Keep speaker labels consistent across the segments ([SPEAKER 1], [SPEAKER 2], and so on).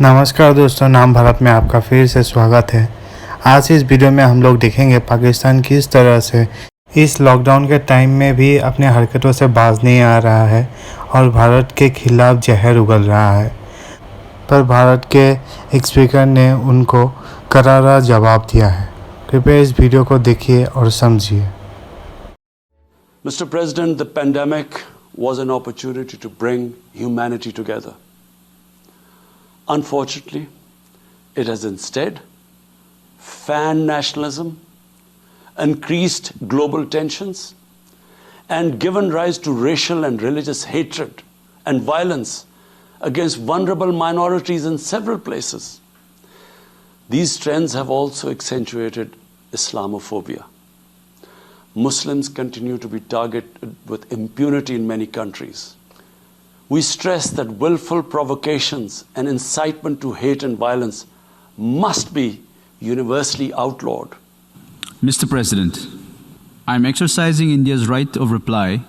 [SPEAKER 1] नमस्कार दोस्तों, नाम भारत में आपका फिर से स्वागत है। आज इस वीडियो में हम लोग देखेंगे पाकिस्तान किस तरह से इस लॉकडाउन के टाइम में भी अपने हरकतों से बाज नहीं आ रहा है और भारत के खिलाफ जहर उगल रहा है। पर भारत के एक स्पीकर ने उनको करारा जवाब दिया है। कृपया इस वीडियो को देखिए और समझिए।
[SPEAKER 2] Mr. President, the pandemic was an opportunity to bring humanity together. Unfortunately, it has instead fanned nationalism, increased global tensions, and given rise to racial and religious hatred and violence against vulnerable minorities in several places. These trends have also accentuated Islamophobia. Muslims continue to be targeted with impunity in many countries. We stress that willful provocations and incitement to hate and violence must be universally outlawed.
[SPEAKER 3] Mr. President, I am exercising India's right of reply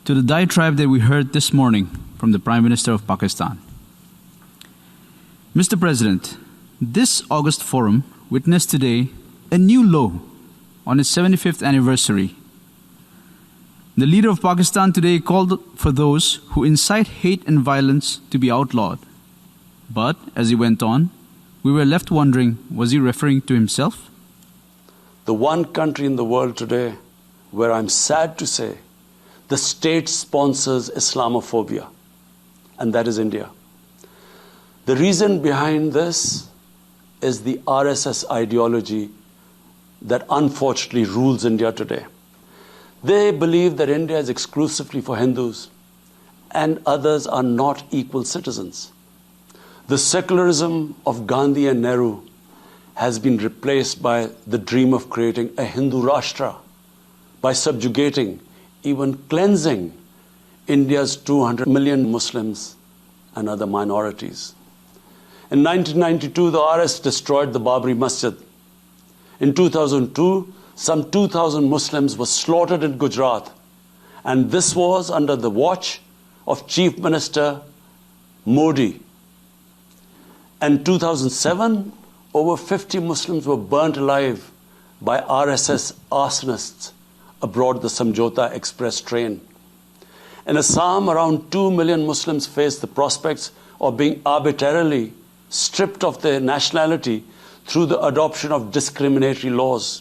[SPEAKER 3] to the diatribe that we heard this morning from the Prime Minister of Pakistan. Mr. President, this August forum witnessed today a new low on its 75th anniversary. The leader of Pakistan today called for those who incite hate and violence to be outlawed. But, as he went on, we were left wondering, was he referring to himself?
[SPEAKER 2] The one country in the world today where I'm sad to say the state sponsors Islamophobia, and that is India. The reason behind this is the RSS ideology that unfortunately rules India today. They believe that India is exclusively for Hindus and others are not equal citizens. The secularism of Gandhi and Nehru has been replaced by the dream of creating a Hindu Rashtra by subjugating, even cleansing India's 200 million Muslims and other minorities. In 1992, the RS destroyed the Babri Masjid. In 2002, some 2,000 Muslims were slaughtered in Gujarat, and this was under the watch of Chief Minister Modi. In 2007, over 50 Muslims were burnt alive by RSS arsonists aboard the Samjhauta Express train. In Assam, around 2 million Muslims faced the prospects of being arbitrarily stripped of their nationality through the adoption of discriminatory laws.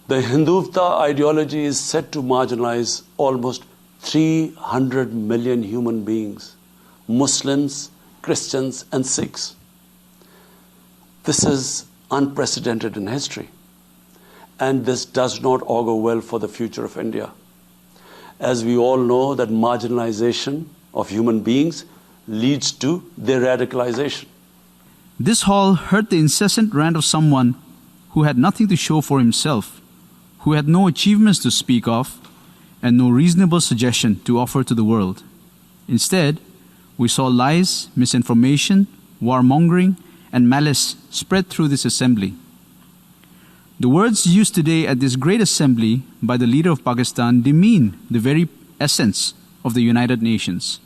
[SPEAKER 2] The Hindutva ideology is set to marginalize almost 300 million human beings, Muslims, Christians, and Sikhs. This is unprecedented in history, and this does not augur well for the future of India. As we all know that marginalization of human beings leads to their radicalization.
[SPEAKER 3] This hall heard the incessant rant of someone who had nothing to show for himself, who had no achievements to speak of, and no reasonable suggestion to offer to the world. Instead, we saw lies, misinformation, warmongering, and malice spread through this assembly. The words used today at this great assembly by the leader of Pakistan demean the very essence of the United Nations.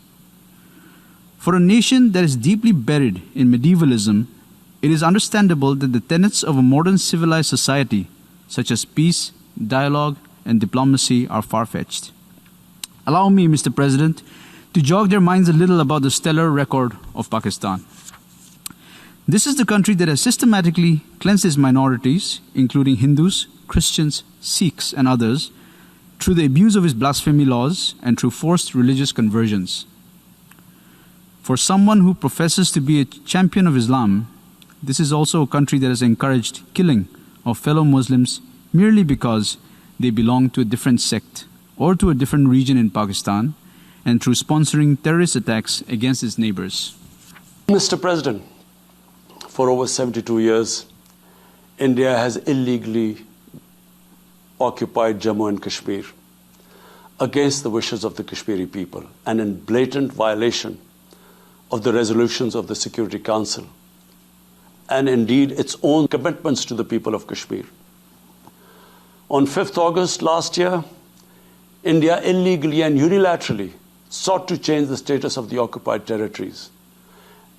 [SPEAKER 3] For a nation that is deeply buried in medievalism, it is understandable that the tenets of a modern civilized society, such as peace, dialogue, and diplomacy, are far-fetched. Allow me, Mr. President, to jog their minds a little about the stellar record of Pakistan. This is the country that has systematically cleansed its minorities, including Hindus, Christians, Sikhs, and others, through the abuse of its blasphemy laws and through forced religious conversions. For someone who professes to be a champion of Islam, this is also a country that has encouraged killing of fellow Muslims merely because they belong to a different sect or to a different region in Pakistan, and through sponsoring terrorist attacks against its neighbors.
[SPEAKER 2] Mr. President, for over 72 years, India has illegally occupied Jammu and Kashmir against the wishes of the Kashmiri people and in blatant violation of the resolutions of the Security Council and indeed its own commitments to the people of Kashmir. On 5th August last year, India illegally and unilaterally sought to change the status of the occupied territories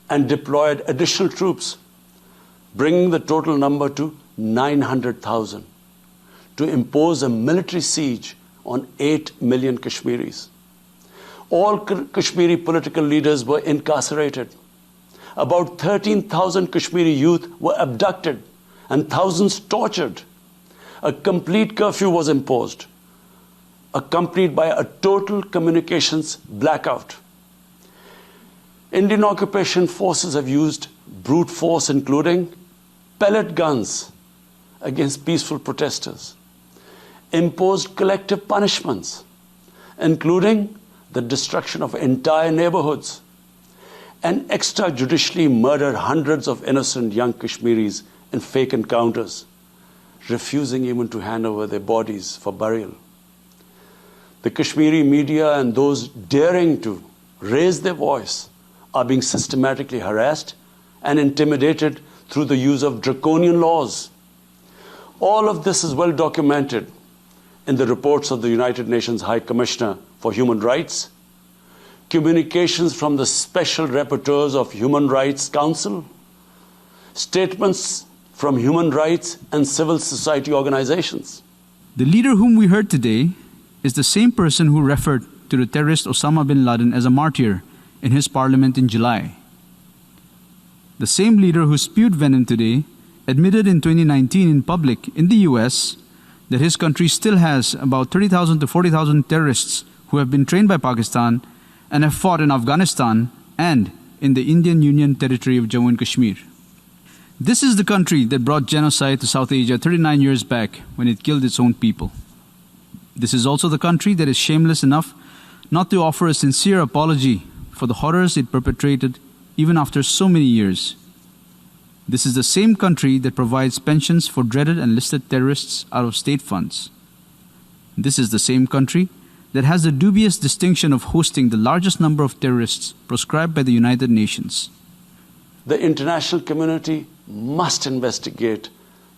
[SPEAKER 2] and deployed additional troops, bringing the total number to 900,000, to impose a military siege on 8 million Kashmiris. All Kashmiri political leaders were incarcerated. About 13,000 Kashmiri youth were abducted and thousands tortured. A complete curfew was imposed, accompanied by a total communications blackout. Indian occupation forces have used brute force, including pellet guns against peaceful protesters, imposed collective punishments, including the destruction of entire neighborhoods, and extrajudicially murdered hundreds of innocent young Kashmiris in fake encounters, refusing even to hand over their bodies for burial. The Kashmiri media and those daring to raise their voice are being systematically harassed and intimidated through the use of draconian laws. All of this is well documented in the reports of the United Nations High Commissioner for Human Rights, communications from the Special Rapporteurs of Human Rights Council, statements from human rights and civil society organizations.
[SPEAKER 3] The leader whom we heard today is the same person who referred to the terrorist Osama bin Laden as a martyr in his parliament in July. The same leader who spewed venom today admitted in 2019 in public in the US that his country still has about 30,000 to 40,000 terrorists who have been trained by Pakistan and have fought in Afghanistan and in the Indian Union territory of Jammu and Kashmir. This is the country that brought genocide to South Asia 39 years back when it killed its own people. This is also the country that is shameless enough not to offer a sincere apology for the horrors it perpetrated even after so many years. This is the same country that provides pensions for dreaded and listed terrorists out of state funds. This is the same country that has the dubious distinction of hosting the largest number of terrorists proscribed by the United Nations.
[SPEAKER 2] The international community must investigate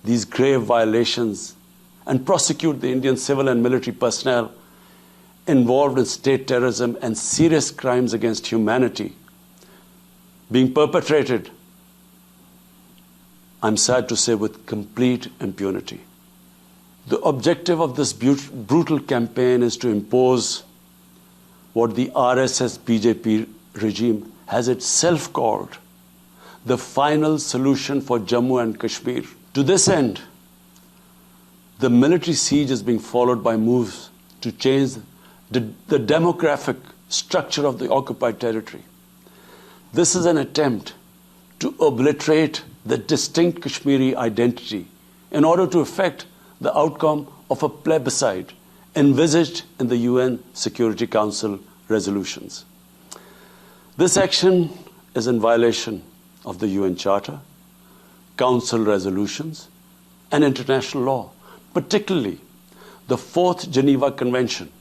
[SPEAKER 2] these grave violations and prosecute the Indian civil and military personnel involved in state terrorism and serious crimes against humanity being perpetrated, I'm sad to say, with complete impunity. The objective of this brutal campaign is to impose what the RSS BJP regime has itself called the final solution for Jammu and Kashmir. To this end, the military siege is being followed by moves to change the demographic structure of the occupied territory. This is an attempt to obliterate the distinct Kashmiri identity in order to effect the outcome of a plebiscite envisaged in the UN Security Council resolutions. This action is in violation of the UN Charter, Council resolutions, and international law, particularly the Fourth Geneva Convention.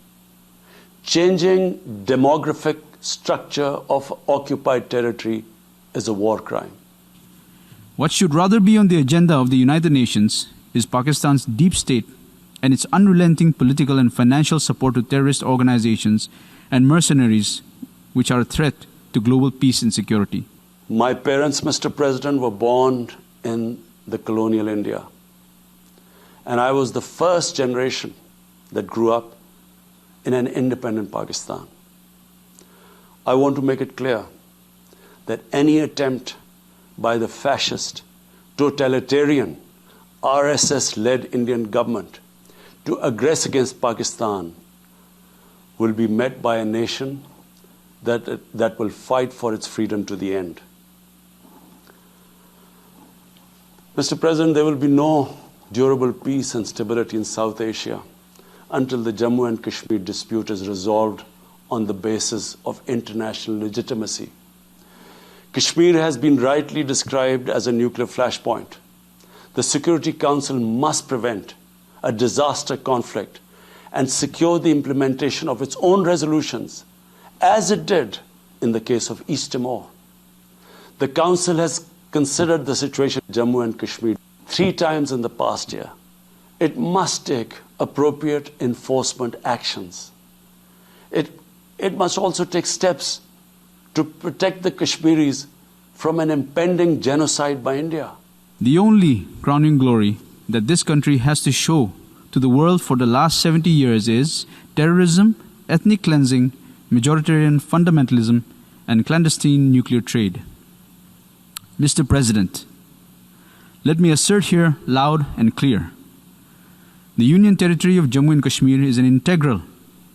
[SPEAKER 2] Changing demographic structure of occupied territory is a war crime.
[SPEAKER 3] What should rather be on the agenda of the United Nations is Pakistan's deep state and its unrelenting political and financial support to terrorist organizations and mercenaries which are a threat to global peace and security.
[SPEAKER 2] My parents, Mr. President, were born in the colonial India. And I was the first generation that grew up in an independent Pakistan. I want to make it clear that any attempt by the fascist, totalitarian, RSS-led Indian government to aggress against Pakistan will be met by a nation that will fight for its freedom to the end. Mr. President, there will be no durable peace and stability in South Asia until the Jammu and Kashmir dispute is resolved on the basis of international legitimacy. Kashmir has been rightly described as a nuclear flashpoint. The Security Council must prevent a disaster conflict and secure the implementation of its own resolutions, as it did in the case of East Timor. The Council has considered the situation in Jammu and Kashmir 3 times in the past year. It must take appropriate enforcement actions. It must also take steps to protect the Kashmiris from an impending genocide by India.
[SPEAKER 3] The only crowning glory that this country has to show to the world for the last 70 years is terrorism, ethnic cleansing, majoritarian fundamentalism, and clandestine nuclear trade. Mr. President, let me assert here loud and clear. The Union Territory of Jammu and Kashmir is an integral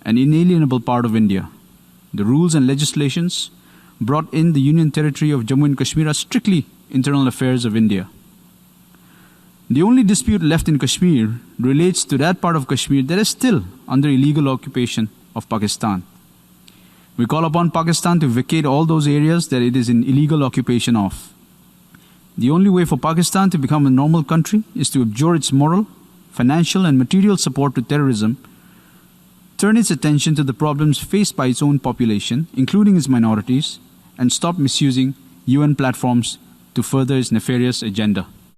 [SPEAKER 3] and inalienable part of India. The rules and legislations brought in the Union Territory of Jammu and Kashmir are strictly internal affairs of India. The only dispute left in Kashmir relates to that part of Kashmir that is still under illegal occupation of Pakistan. We call upon Pakistan to vacate all those areas that it is in illegal occupation of. The only way for Pakistan to become a normal country is to abjure its moral, financial and material support to terrorism, turn its attention to the problems faced by its own population, including its minorities, and stop misusing UN platforms to further its nefarious agenda.